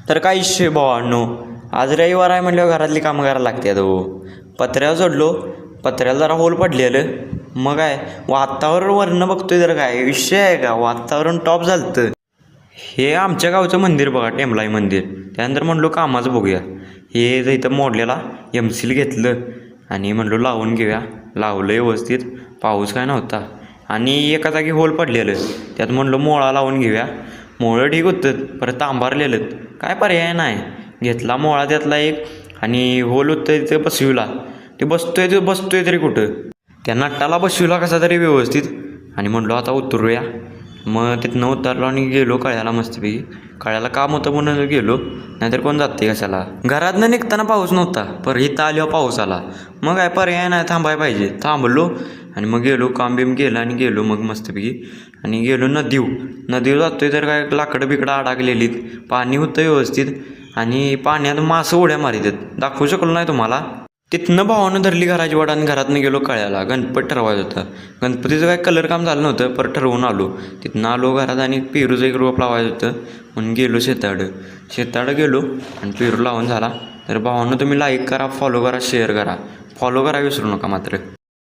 तर काय इश्यू भावांनो, आज रविवार आहे म्हटल्यावर घरातली कामं करायला लागतात हो. पत्र्यावर चढलो, पत्र्याला जरा होल पडलेलं. मग काय वातावरण वरनं बघतोय तर काय विषय आहे का, वातावरण टॉप झालं. हे आमच्या गावचं मंदिर बघा, टेंबलाई मंदिर. त्यानंतर म्हणलो कामाचं बघूया. हे जर इथं मोडलेला एमसील घेतलं आणि म्हणलो लावून घेऊया. लावलं व्यवस्थित, पाऊस काय नव्हता आणि एका जागी होल पडलेलं. त्यात म्हणलो मोळा लावून घेऊया. मोळं ठीक होतं, परत तांबारलेलं, काय पर्याय नाही. घेतला मोळा त्यातला एक आणि होल होतं तिथे बसविला. ते बसतोय तरी कुठं, त्या नटाला बसविला कसा तरी व्यवस्थित आणि म्हणलो आता उतरूया. मग तिथनं उतरलो आणि गेलो कळ्याला मस्तपैकी. कळ्याला काम होतं म्हणून गेलो, नाहीतर कोण जाते कशाला. घरातनं निघताना पाऊस नव्हता, पर इथं आल्यावर पाऊस आला. मग काय पर्याय नाही, थांबाय पाहिजे. थांबलो आणि मग गेलो, काम बिम केलं आणि गेलो मग मस्तपैकी. आणि गेलो नदीवर जातोय तर काय लाकडं बिकडं अडकलेलीत. पाणी होतं व्यवस्थित आणि पाण्यात मासं उड्या मारितात. दाखवू शकलो नाही तुम्हाला. तिथनं भावानं धरली घराची वाट आणि घरातनं गेलो कळ्याला. गणपती ठरवायचं होतं. गणपतीचं काय कलर काम झालं नव्हतं, पर ठरवून आलो. तिथनं आलो घरात आणि पेरूचं एक रोप लावायचं होतं म्हणून गेलो शेताडं गेलो आणि पेरू लावून झाला. तर भावानं तुम्ही लाईक करा, फॉलो करा, शेअर करा. फॉलो करा विसरू नका मात्र.